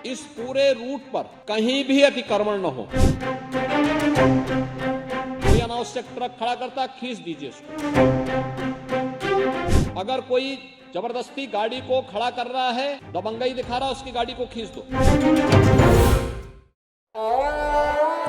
इस पूरे रूट पर कहीं भी अतिक्रमण न हो। कोई अनावश्यक ट्रक खड़ा करता खींच दीजिए उसको। अगर कोई जबरदस्ती गाड़ी को खड़ा कर रहा है, दबंगई दिखा रहा है, उसकी गाड़ी को खींच दो।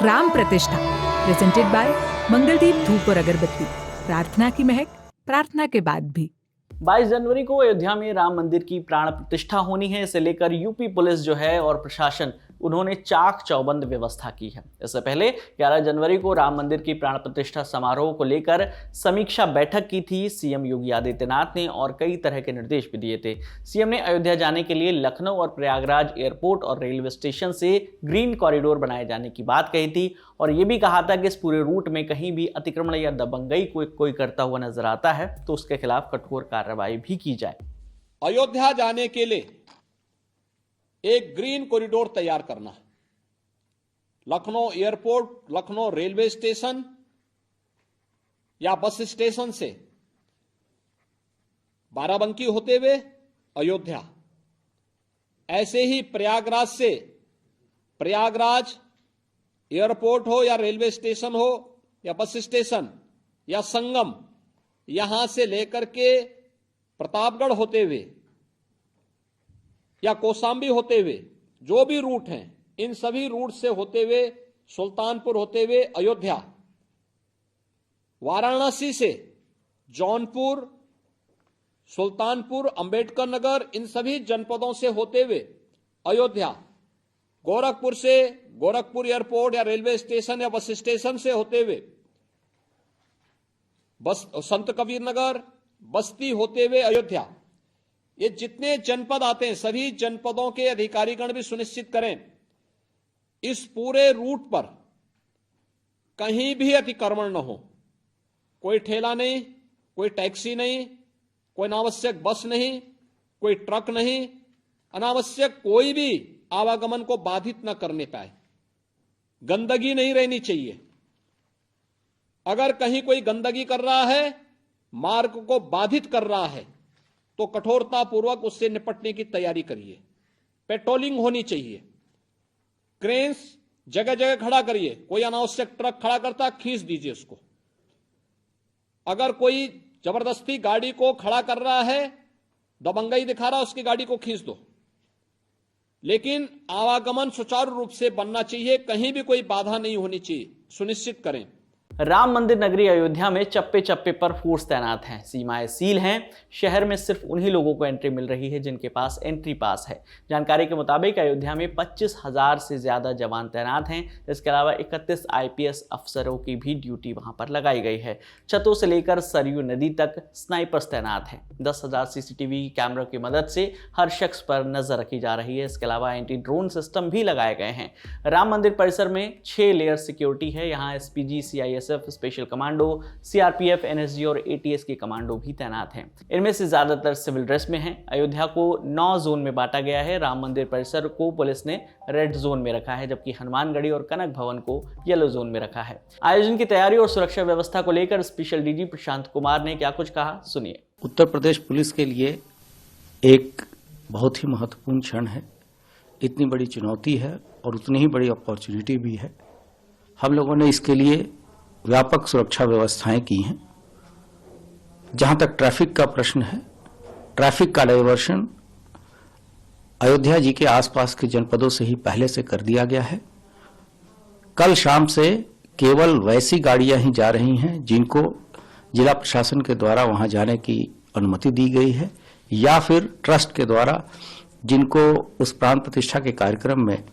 राम प्रतिष्ठा प्रेजेंटेड बाय मंगलदीप धूप और अगरबत्ती। प्रार्थना की महक प्रार्थना के बाद भी। 22 जनवरी को अयोध्या में राम मंदिर की प्राण प्रतिष्ठा होनी है। इसे लेकर यूपी पुलिस जो है और प्रशासन उन्होंने चाक चौबंद व्यवस्था की है। इससे पहले 11 जनवरी को राम मंदिर की प्राण प्रतिष्ठा समारोह को लेकर समीक्षा बैठक की थी सीएम योगी आदित्यनाथ ने और कई तरह के निर्देश भी दिए थे। सीएम ने अयोध्या जाने के लिए लखनऊ और प्रयागराज एयरपोर्ट और रेलवे स्टेशन से ग्रीन कॉरिडोर बनाए जाने की बात कही थी और ये भी कहा था कि इस पूरे रूट में कहीं भी अतिक्रमण या दबंगई कोई करता हुआ नजर आता है तो उसके खिलाफ कठोर कार्रवाई भी की जाए। अयोध्या जाने के लिए एक ग्रीन कॉरिडोर तैयार करना है। Lucknow airport, Lucknow railway station या बस स्टेशन से बाराबंकी होते हुए अयोध्या, ऐसे ही प्रयागराज से प्रयागराज एयरपोर्ट हो या रेलवे स्टेशन हो या बस स्टेशन या संगम, यहां से लेकर के प्रतापगढ़ होते हुए या कौशाम्बी होते हुए जो भी रूट हैं, इन सभी रूट से होते हुए सुल्तानपुर होते हुए अयोध्या, वाराणसी से जौनपुर, सुल्तानपुर, अंबेडकर नगर, इन सभी जनपदों से होते हुए अयोध्या, गोरखपुर से गोरखपुर एयरपोर्ट या रेलवे स्टेशन या बस स्टेशन से होते हुए संत कबीर नगर, बस्ती होते हुए अयोध्या, ये जितने जनपद आते हैं सभी जनपदों के अधिकारीगण भी सुनिश्चित करें इस पूरे रूट पर कहीं भी अतिक्रमण न हो। कोई ठेला नहीं, कोई टैक्सी नहीं, कोई अनावश्यक बस नहीं, कोई ट्रक नहीं, अनावश्यक कोई भी आवागमन को बाधित न करने पाए। गंदगी नहीं रहनी चाहिए। अगर कहीं कोई गंदगी कर रहा है, मार्ग को बाधित कर रहा है, तो कठोरतापूर्वक उससे निपटने की तैयारी करिए। पेट्रोलिंग होनी चाहिए, क्रेन्स जगह जगह खड़ा करिए। कोई अनावश्यक ट्रक खड़ा करता खींच दीजिए उसको। अगर कोई जबरदस्ती गाड़ी को खड़ा कर रहा है, दबंगई दिखा रहा है, उसकी गाड़ी को खींच दो। लेकिन आवागमन सुचारू रूप से बनना चाहिए, कहीं भी कोई बाधा नहीं होनी चाहिए, सुनिश्चित करें। राम मंदिर नगरी अयोध्या में चप्पे चप्पे पर फोर्स तैनात हैं, सीमाएं सील हैं। शहर में सिर्फ उन्हीं लोगों को एंट्री मिल रही है जिनके पास एंट्री पास है। जानकारी के मुताबिक अयोध्या में 25,000 से ज्यादा जवान तैनात हैं। इसके अलावा 31 IPS अफसरों की भी ड्यूटी वहां पर लगाई गई है। छतों से लेकर सरयू नदी तक स्नाइपर्स तैनात हैं। 10,000 CCTV कैमरों की मदद से हर शख्स पर नजर रखी जा रही है। इसके अलावा एंटी ड्रोन सिस्टम भी लगाए गए हैं। राम मंदिर परिसर में 6 लेयर सिक्योरिटी है। यहाँ SPG, CISF, special commando, CRPF, NSG और ATS के कमांडो भी तैनात हैं। इनमें से ज्यादातर सिविल ड्रेस में हैं। अयोध्या को 9 जोन में बांटा गया है। राम मंदिर परिसर को पुलिस ने रेड जोन में रखा है, जबकि हनुमानगढ़ी और कनक भवन को येलो जोन में रखा है। आयोजन की तैयारी और सुरक्षा व्यवस्था को लेकर स्पेशल DG प्रशांत कुमार ने क्या कुछ कहा, सुनिए। उत्तर प्रदेश पुलिस के लिए एक बहुत ही महत्वपूर्ण क्षण है। इतनी बड़ी चुनौती है और उतनी ही बड़ी अपॉर्चुनिटी भी है। हम लोगों ने इसके लिए व्यापक सुरक्षा व्यवस्थाएं की हैं। जहां तक ट्रैफिक का प्रश्न है, ट्रैफिक का डायवर्शन अयोध्या जी के आसपास के जनपदों से ही पहले से कर दिया गया है। कल शाम से केवल वैसी गाड़ियां ही जा रही हैं जिनको जिला प्रशासन के द्वारा वहां जाने की अनुमति दी गई है या फिर ट्रस्ट के द्वारा जिनको उस प्राण प्रतिष्ठा के कार्यक्रम में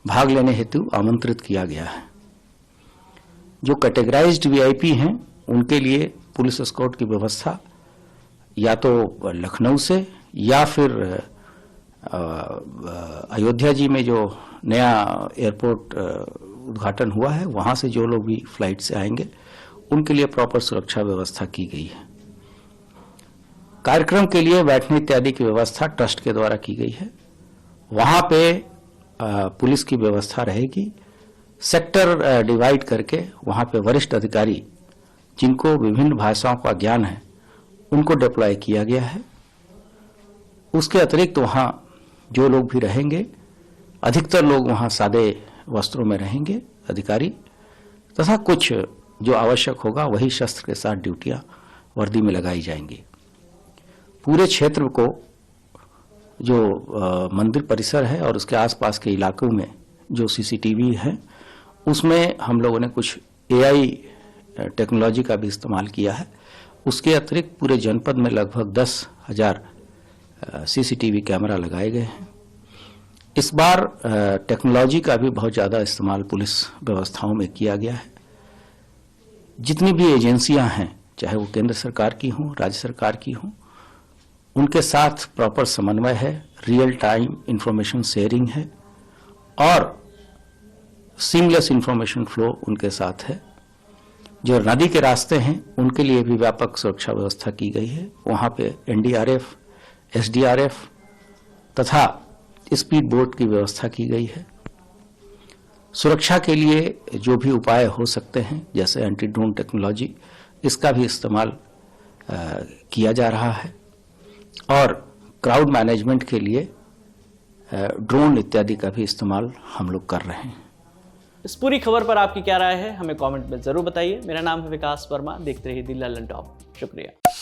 भाग लेने हेतु आमंत्रित किया गया है। जो कैटेगराइज्ड VIP हैं उनके लिए पुलिस एस्कॉर्ट की व्यवस्था या तो लखनऊ से या फिर अयोध्या जी में जो नया एयरपोर्ट उद्घाटन हुआ है वहां से जो लोग भी फ्लाइट से आएंगे उनके लिए प्रॉपर सुरक्षा व्यवस्था की गई है। कार्यक्रम के लिए बैठने इत्यादि की व्यवस्था ट्रस्ट के द्वारा की गई है। वहां पे पुलिस की व्यवस्था रहेगी। सेक्टर डिवाइड करके वहां पे वरिष्ठ अधिकारी जिनको विभिन्न भाषाओं का ज्ञान है उनको डिप्लॉय किया गया है। उसके अतिरिक्त वहां जो लोग भी रहेंगे अधिकतर लोग वहां सादे वस्त्रों में रहेंगे अधिकारी, तथा कुछ जो आवश्यक होगा वही शस्त्र के साथ ड्यूटियां वर्दी में लगाई जाएंगी। पूरे क्षेत्र को जो मंदिर परिसर है और उसके आसपास के इलाकों में जो सीसीटीवी है उसमें हम लोगों ने कुछ एआई टेक्नोलॉजी का भी इस्तेमाल किया है। उसके अतिरिक्त पूरे जनपद में लगभग 10,000 सीसीटीवी कैमरा लगाए गए हैं। इस बार टेक्नोलॉजी का भी बहुत ज्यादा इस्तेमाल पुलिस व्यवस्थाओं में किया गया है। जितनी भी एजेंसियां हैं, चाहे वो केंद्र सरकार की हों, राज्य सरकार की हों, उनके साथ प्रॉपर समन्वय है, रियल टाइम इंफॉर्मेशन शेयरिंग है और सीमलेस इंफॉर्मेशन फ्लो उनके साथ है। जो नदी के रास्ते हैं उनके लिए भी व्यापक सुरक्षा व्यवस्था की गई है। वहां पे एनडीआरएफ, एसडीआरएफ तथा स्पीड बोट की व्यवस्था की गई है। सुरक्षा के लिए जो भी उपाय हो सकते हैं, जैसे एंटी ड्रोन टेक्नोलॉजी, इसका भी इस्तेमाल किया जा रहा है और क्राउड मैनेजमेंट के लिए ड्रोन इत्यादि का भी इस्तेमाल हम लोग कर रहे हैं। इस पूरी खबर पर आपकी क्या राय है, हमें कमेंट में जरूर बताइए। मेरा नाम है विकास वर्मा, देखते रहिए दी लल्लन टॉप। शुक्रिया।